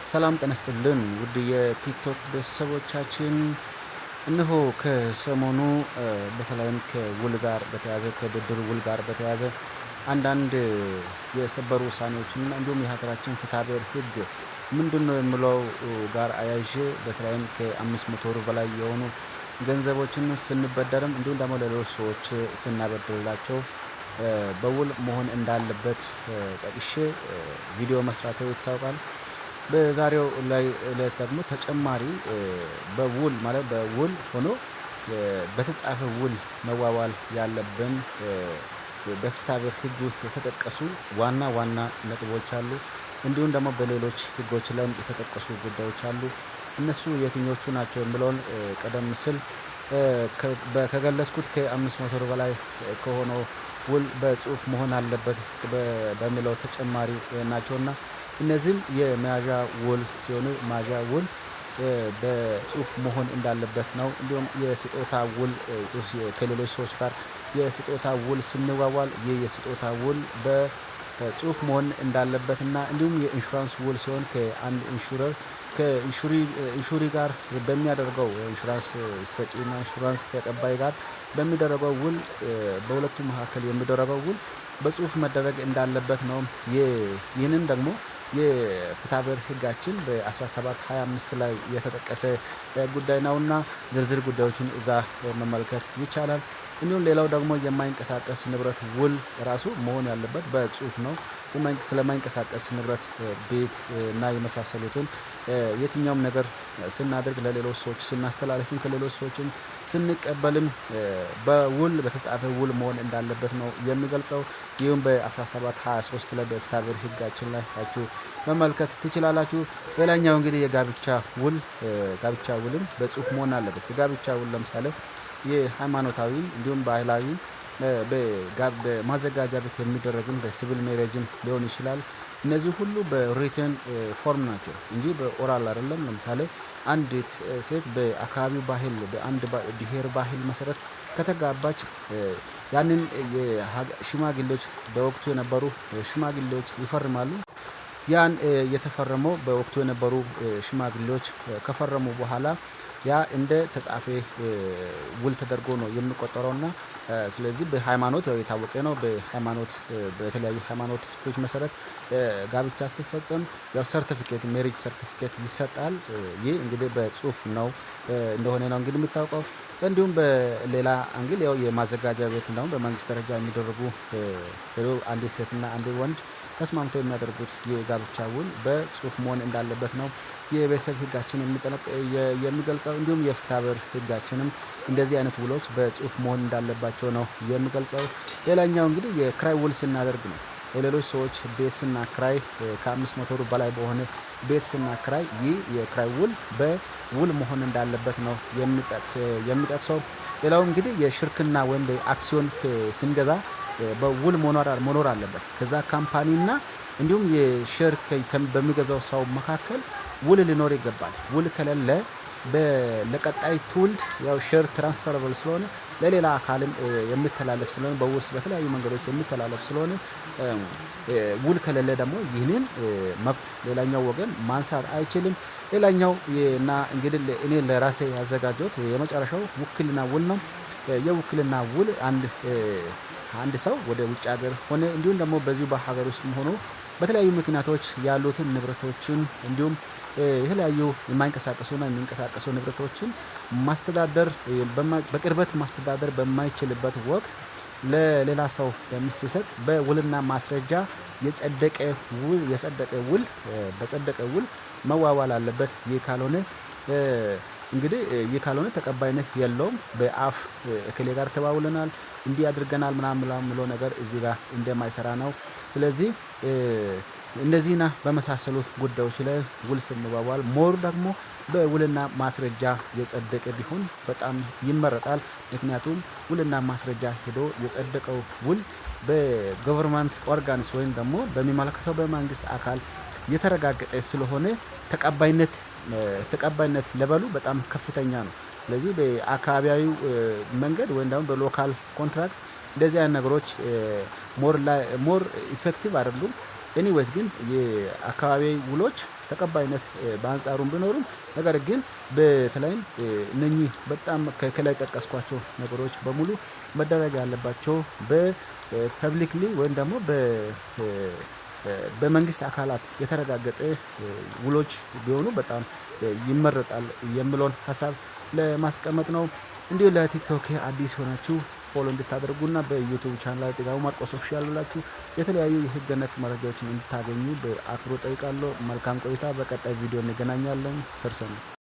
ሰላም ጤና ውድ የቲክቶክ ቤተሰቦቻችን እነሆ ከሰሞኑ በተለይም ከውል ጋር በተያዘ ከብድር ውል ጋር በተያዘ አንዳንድ የሰበሩ ውሳኔዎችና እንዲሁም የሀገራችን ፍትሐብሔር ሕግ ምንድነው የሚለው ጋር አያይዤ በተለይም ከ500 ብር በላይ የሆኑ ገንዘቦችን ስንበደርም እንዲሁም ደግሞ ለሌሎች ሰዎች ስናበድርላቸው በውል መሆን እንዳለበት ጠቅሼ ቪዲዮ መስራቴ ይታወቃል። በዛሬው ላይ ደግሞ ተጨማሪ በውል ማለት በውል ሆኖ በተጻፈ ውል መዋዋል ያለብን በፍትሐብሔር ሕግ ውስጥ የተጠቀሱ ዋና ዋና ነጥቦች አሉ። እንዲሁም ደግሞ በሌሎች ሕጎች ላይ የተጠቀሱ ጉዳዮች አሉ። እነሱ የትኞቹ ናቸው የሚለውን ቀደም ሲል ከገለጽኩት ከ500 ብር በላይ ከሆነው ውል በጽሁፍ መሆን አለበት በሚለው ተጨማሪ ናቸውና እነዚህም የመያዣ ውል ሲሆኑ መያዣ ውል በጽሁፍ መሆን እንዳለበት ነው። እንዲሁም የስጦታ ውል ከሌሎች ሰዎች ጋር የስጦታ ውል ስንዋዋል የስጦታ ውል በጽሁፍ መሆን እንዳለበትና እንዲሁም የኢንሹራንስ ውል ሲሆን ከአንድ ከኢንሹሪ ጋር በሚያደርገው ኢንሹራንስ ሰጪና ኢንሹራንስ ተቀባይ ጋር በሚደረገው ውል በሁለቱ መካከል የሚደረገው ውል በጽሁፍ መደረግ እንዳለበት ነው። ይህንን ደግሞ የፍትሐብሔር ሕጋችን በ1725 ላይ የተጠቀሰ ጉዳይ ነውና ዝርዝር ጉዳዮችን እዛ መመልከት ይቻላል። እንዲሁም ሌላው ደግሞ የማይንቀሳቀስ ንብረት ውል ራሱ መሆን ያለበት በጽሁፍ ነው። ስለማይንቀሳቀስ ንብረት ቤት እና የመሳሰሉትን የትኛውም ነገር ስናደርግ ለሌሎች ሰዎች ስናስተላልፍም ከሌሎች ሰዎችም ስንቀበልም በውል በተጻፈ ውል መሆን እንዳለበት ነው የሚገልጸው። ይህም በ1723 ላይ በፍትሐብሔር ሕጋችን ላይ ታችሁ መመልከት ትችላላችሁ። ሌላኛው እንግዲህ የጋብቻ ውልም በጽሁፍ መሆን አለበት። የጋብቻ ውል ለምሳሌ የሃይማኖታዊ እንዲሁም ባህላዊ በማዘጋጃ ቤት የሚደረግም በሲቪል ሜሬጅም ሊሆን ይችላል። እነዚህ ሁሉ በሪትን ፎርም ናቸው እንጂ በኦራል አይደለም። ለምሳሌ አንዲት ሴት በአካባቢው ባህል በአንድ ብሔር ባህል መሰረት ከተጋባች ያንን ሽማግሌዎች በወቅቱ የነበሩ ሽማግሌዎች ይፈርማሉ። ያን የተፈረመው በወቅቱ የነበሩ ሽማግሌዎች ከፈረሙ በኋላ ያ እንደ ተጻፈ ውል ተደርጎ ነው የሚቆጠረውና ስለዚህ በሃይማኖት የታወቀ ነው። በተለያዩ ሃይማኖቶች መሰረት ጋብቻ ሲፈጸም ያው ሰርቲፊኬት ሜሪጅ ሰርቲፊኬት ይሰጣል። ይህ እንግዲህ በጽሁፍ ነው እንደሆነ ነው እንግዲህ የሚታወቀው። እንዲሁም በሌላ አንግል ያው የማዘጋጃ ቤት ነው በመንግስት ደረጃ የሚደረጉ አንድ ሴትና አንድ ወንድ ተስማምተው የሚያደርጉት የጋብቻ ውል በጽሁፍ መሆን እንዳለበት ነው የቤተሰብ ሕጋችን የሚገልጸው። እንዲሁም የፍትሐብሔር ሕጋችንም እንደዚህ አይነት ውሎች በጽሁፍ መሆን እንዳለባቸው ነው የሚገልጸው። ሌላኛው እንግዲህ የክራይ ውል ስናደርግ ነው። ለሌሎች ሰዎች ቤት ስናክራይ ከ500 ብር በላይ በሆነ ቤት ስናክራይ ይህ የክራይ ውል በውል መሆን እንዳለበት ነው የሚጠቅሰው። ሌላው እንግዲህ የሽርክና ወይም አክሲዮን ስንገዛ በውል መኖር አለበት። ከዛ ካምፓኒና እንዲሁም የሼር በሚገዛው ሰው መካከል ውል ሊኖር ይገባል። ውል ከሌለ ለቀጣይ ትውልድ ያው ሼር ትራንስፈረብል ስለሆነ ለሌላ አካልም የሚተላለፍ ስለሆነ በውርስ በተለያዩ መንገዶች የሚተላለፍ ስለሆነ ውል ከሌለ ደግሞ ይህንን መብት ሌላኛው ወገን ማንሳት አይችልም። ሌላኛው እና እንግዲህ እኔ ለራሴ ያዘጋጀሁት የመጨረሻው ውክልና ውል ነው። የውክልና ውል አንድ ሰው ወደ ውጭ ሀገር ሆነ እንዲሁም ደግሞ በዚሁ በሀገር ውስጥ ሆኖ በተለያዩ ምክንያቶች ያሉትን ንብረቶችን እንዲሁም የተለያዩ የማይንቀሳቀሱና የሚንቀሳቀሱ ንብረቶችን በቅርበት ማስተዳደር በማይችልበት ወቅት ለሌላ ሰው በሚሰጥ በውልና ማስረጃ የጸደቀ ውል መዋዋል አለበት። ይህ ካልሆነ ተቀባይነት የለውም። በአፍ እከሌ ጋር ተዋውለናል እንዲህ አድርገናል ምናምን ብሎ ነገር እዚህ ጋር እንደማይሰራ ነው። ስለዚህ እነዚህና በመሳሰሉት ጉዳዮች ላይ ውል ስንዋዋል ሞር ደግሞ በውልና ማስረጃ የጸደቀ ቢሆን በጣም ይመረጣል። ምክንያቱም ውልና ማስረጃ ሄዶ የጸደቀው ውል በገቨርንመንት ኦርጋንስ ወይም ደግሞ በሚመለከተው በመንግስት አካል የተረጋገጠ ስለሆነ ተቀባይነት ለበሉ በጣም ከፍተኛ ነው። ስለዚህ በአካባቢያዊ መንገድ ወይም ደግሞ በሎካል ኮንትራክት እንደዚህ አይነት ነገሮች ሞር ኢፌክቲቭ አይደሉም። ኤኒዌይስ ግን የአካባቢ ውሎች ተቀባይነት በአንጻሩም ቢኖርም ነገር ግን በተለይም እነኚህ በጣም ከላይ ጠቀስኳቸው ነገሮች በሙሉ መደረግ ያለባቸው በፐብሊክሊ ወይም ደግሞ በመንግስት አካላት የተረጋገጠ ውሎች ቢሆኑ በጣም ይመረጣል የሚለውን ሀሳብ ለማስቀመጥ ነው። እንዲሁ ለቲክቶክ አዲስ ሆናችሁ ፎሎ እንድታደርጉና በዩቲዩብ ቻናል ጥጋቡ ማርቆስ ኦፊሻል ብላችሁ የተለያዩ የህግ ነክ መረጃዎችን እንድታገኙ በአክብሮት ጠይቃለሁ። መልካም ቆይታ። በቀጣይ ቪዲዮ እንገናኛለን። ቸር ሰንብቱ።